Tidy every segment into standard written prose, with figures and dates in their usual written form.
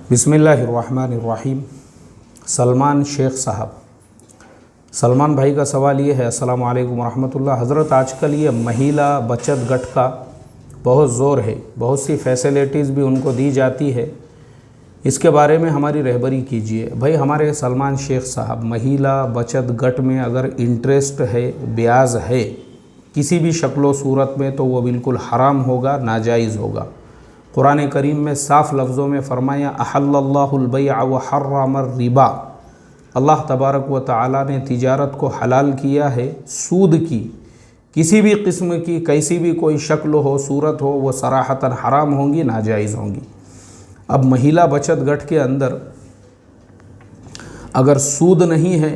बिस्मिल्लाहिर्रहमानिर्रहीम। सलमान शेख साहब, सलमान भाई का सवाल ये है, अस्सलाम वालेकुम रहमतुल्लाह। हज़रत आजकल ये महिला बचत गट का बहुत ज़ोर है, बहुत सी फैसिलिटीज़ भी उनको दी जाती है, इसके बारे में हमारी रहबरी कीजिए। भाई हमारे सलमान शेख साहब, महिला बचत गट में अगर इंटरेस्ट है, ब्याज है किसी भी शक्लो सूरत में, तो वो बिल्कुल हराम होगा, नाजायज़ होगा। कुरान करीम में साफ़ लफ्ज़ों में फ़रमाया, अहल्लल्लाहुल बैअ व हर्रमर रिबा। अल्लाह तबारक व तआला ने तिजारत को हलाल किया है, सूद की किसी भी किस्म की कैसी भी कोई शक्ल हो, सूरत हो, वो सराहतन हराम होंगी, नाजायज़ होंगी। अब महिला बचत गट के अंदर अगर सूद नहीं है,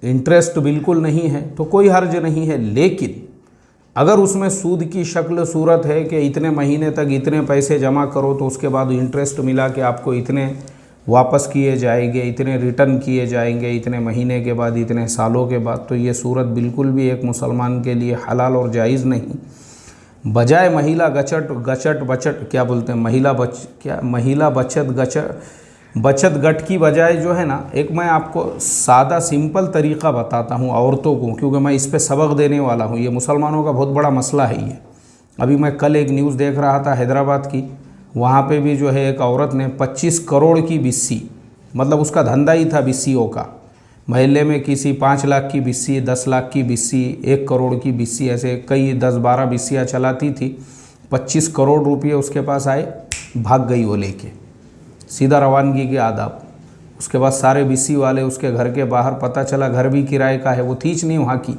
इंटरेस्ट बिल्कुल नहीं है, तो कोई हर्ज नहीं है। लेकिन अगर उसमें सूद की शक्ल सूरत है कि इतने महीने तक इतने पैसे जमा करो तो उसके बाद इंटरेस्ट मिला कि आपको इतने वापस किए जाएंगे, इतने रिटर्न किए जाएंगे इतने महीने के बाद, इतने सालों के बाद, तो ये सूरत बिल्कुल भी एक मुसलमान के लिए हलाल और जायज़ नहीं। बजाय महिला बचत गट की बजाय जो है ना, एक मैं आपको सादा सिंपल तरीक़ा बताता हूँ औरतों को, क्योंकि मैं इस पे सबक देने वाला हूँ। ये मुसलमानों का बहुत बड़ा मसला है ये। अभी मैं कल एक न्यूज़ देख रहा था हैदराबाद की, वहाँ पे भी जो है एक औरत ने 25 करोड़ की बिस्सी, मतलब उसका धंधा ही था बिस्सियों का। महल्ले में किसी 5 लाख की बिस्सी, 10 लाख की बिस्सी, 1 करोड़ की बिस्सी, ऐसे कई 10-12 बिस्सियाँ चलाती थी। 25 करोड़ रुपये उसके पास आए, भाग गई वो लेके, सीधा रवानगी के आदाब। उसके बाद सारे बिस्सी वाले उसके घर के बाहर, पता चला घर भी किराए का है, वो थीच नहीं वहाँ की,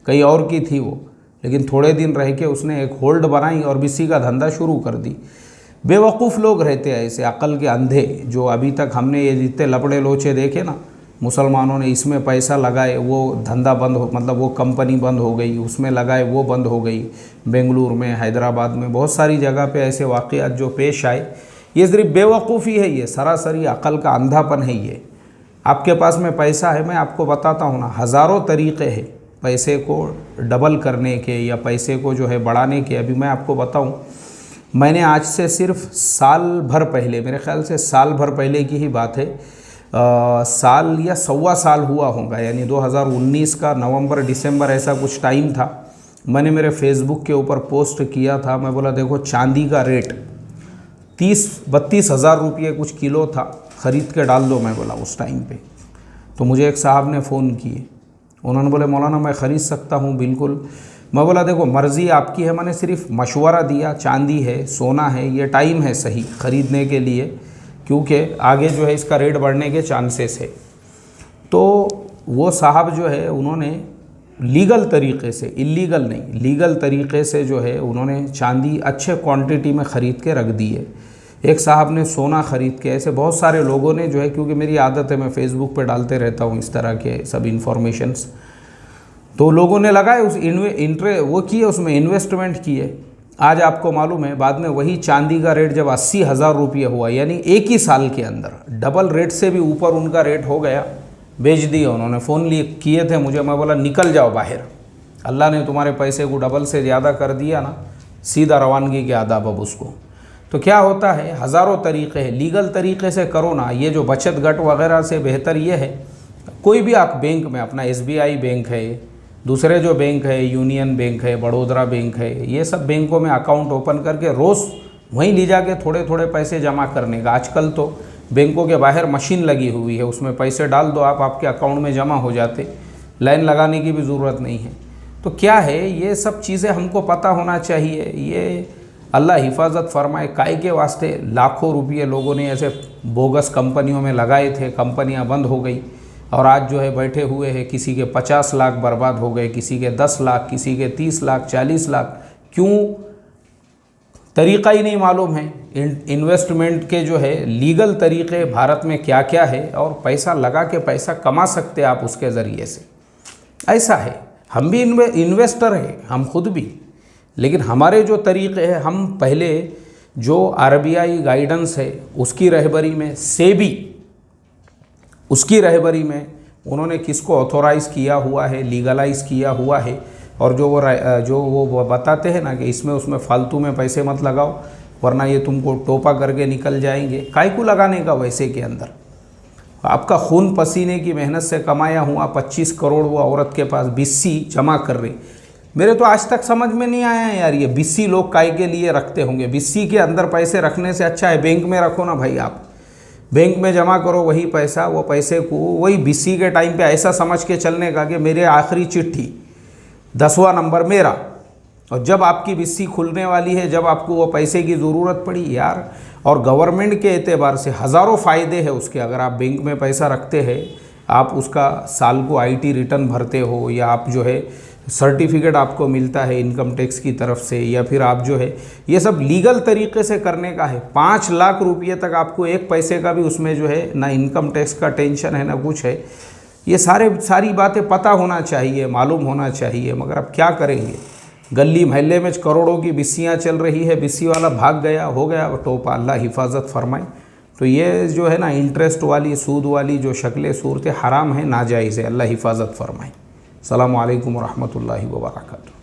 कहीं और की थी वो। लेकिन थोड़े दिन रह के उसने एक होल्ड बनाई और बिस्सी का धंधा शुरू कर दी। बेवकूफ़ लोग रहते हैं ऐसे, अक्ल के अंधे, जो अभी तक हमने ये जितने लपड़े लोचे देखे ना, मुसलमानों ने इसमें पैसा लगाए, वो धंधा बंद हो, मतलब वो कंपनी बंद हो गई, उसमें लगाए वो बंद हो गई। बेंगलुरु में, हैदराबाद में, बहुत सारी जगह पे ऐसे वाक़यात जो पेश आए, ये सिर्फ बेवकूफ़ी है, ये सरासरी अक़ल का अंधापन है। ये आपके पास में पैसा है, मैं आपको बताता हूँ ना, हज़ारों तरीक़े हैं पैसे को डबल करने के या पैसे को जो है बढ़ाने के। अभी मैं आपको बताऊँ, मैंने आज से सिर्फ साल भर पहले, मेरे ख़्याल से साल भर पहले की ही बात है, साल या सवा साल हुआ होगा, यानी 2019 का नवंबर दिसंबर ऐसा कुछ टाइम था। मैंने मेरे फेसबुक के ऊपर पोस्ट किया था, मैं बोला देखो चांदी का रेट 30-32 हज़ार रुपये कुछ किलो था, ख़रीद के डाल दो, मैं बोला उस टाइम पे। तो मुझे एक साहब ने फ़ोन किए, उन्होंने बोले मौलाना मैं ख़रीद सकता हूँ बिल्कुल। मैं बोला देखो मर्ज़ी आपकी है, मैंने सिर्फ मशवरा दिया, चांदी है, सोना है, ये टाइम है सही ख़रीदने के लिए, क्योंकि आगे जो है इसका रेट बढ़ने के चांसेस है। तो वो साहब जो है उन्होंने लीगल तरीक़े से, इलीगल नहीं, लीगल तरीक़े से जो है उन्होंने चांदी अच्छे क्वांटिटी में ख़रीद के रख दी है। एक साहब ने सोना ख़रीद के, ऐसे बहुत सारे लोगों ने जो है, क्योंकि मेरी आदत है मैं फ़ेसबुक पे डालते रहता हूँ इस तरह के सब इन्फॉर्मेशंस, तो लोगों ने लगाए उस वो किए, उसमें इन्वेस्टमेंट किए। आज आपको मालूम है, बाद में वही चांदी का रेट जब 80,000 रुपये हुआ, यानी एक ही साल के अंदर डबल रेट से भी ऊपर उनका रेट हो गया, बेच दिए उन्होंने। फ़ोन किए थे मुझे, मैं बोला निकल जाओ बाहर, अल्लाह ने तुम्हारे पैसे को डबल से ज़्यादा कर दिया ना, सीधा रवानगी के आदाब अब उसको। तो क्या होता है, हज़ारों तरीक़े हैं, लीगल तरीक़े से करो ना। ये जो बचत गट वगैरह से बेहतर ये है, कोई भी आप बैंक में, अपना SBI बैंक है, दूसरे जो बैंक है, यूनियन बैंक है, बड़ौदा बैंक है, ये सब बैंकों में अकाउंट ओपन करके रोज़ वहीं ले जाके थोड़े थोड़े पैसे जमा करने का। आजकल तो बैंकों के बाहर मशीन लगी हुई है, उसमें पैसे डाल दो आप, आपके अकाउंट में जमा हो जाते, लाइन लगाने की भी ज़रूरत नहीं है। तो क्या है, ये सब चीज़ें हमको पता होना चाहिए। ये अल्लाह हिफाजत फरमाए, काय के वास्ते लाखों रुपये लोगों ने ऐसे बोगस कंपनियों में लगाए थे, कंपनियां बंद हो गई, और आज जो है बैठे हुए हैं, किसी के 50 लाख बर्बाद हो गए, किसी के 10 लाख, किसी के 30 लाख, 40 लाख। क्यों? तरीक़ा ही नहीं मालूम है। इन्वेस्टमेंट के जो है लीगल तरीक़े भारत में क्या क्या है, और पैसा लगा के पैसा कमा सकते आप उसके ज़रिए से, ऐसा है। हम भी इन्वेस्टर हैं, हम खुद भी, लेकिन हमारे जो तरीक़े हैं, हम पहले जो RBI गाइडेंस है उसकी रहबरी में, सेबी उसकी रहबरी में उन्होंने किसको ऑथोराइज़ किया हुआ है, लीगलाइज़ किया हुआ है, और जो वो बताते हैं ना कि इसमें उसमें फालतू में पैसे मत लगाओ, वरना ये तुमको टोपा करके निकल जाएंगे। काय को लगाने का वैसे के अंदर? आपका खून पसीने की मेहनत से कमाया हुआ 25 करोड़ वो औरत के पास बिस्सी जमा कर रही। मेरे तो आज तक समझ में नहीं आया यार, ये बिस्सी लोग काय के लिए रखते होंगे? बिस्सी के अंदर पैसे रखने से अच्छा है बैंक में रखो ना भाई, आप बैंक में जमा करो वही पैसा, वो पैसे को वही बिस्सी के टाइम पे ऐसा समझ के चलने का कि मेरे आखिरी चिट्ठी 10वां नंबर मेरा, और जब आपकी बिस्सी खुलने वाली है, जब आपको वो पैसे की ज़रूरत पड़ी यार। और गवर्नमेंट के एतबार से हज़ारों फ़ायदे हैं उसके। अगर आप बैंक में पैसा रखते हैं, आप उसका साल को IT रिटर्न भरते हो, या आप जो है सर्टिफिकेट आपको मिलता है इनकम टैक्स की तरफ से, या फिर आप जो है ये सब लीगल तरीके से करने का है। 5 लाख रुपये तक आपको एक पैसे का भी उसमें जो है ना इनकम टैक्स का टेंशन है ना कुछ है। ये सारी बातें पता होना चाहिए, मालूम होना चाहिए, मगर अब क्या करेंगे? गली मोहल्ले में करोड़ों की बिस्सियाँ चल रही है, बिस्सी वाला भाग गया, हो गया टोपा, अल्लाह हिफाजत फरमाए। तो ये जो है ना इंटरेस्ट वाली, सूद वाली जो शक्लें सूरतें हराम है, नाजायज़ है, अल्लाह हिफाजत फरमाए। अस्सलामु अलैकुम व रहमतुल्लाहि व बरकातुहू।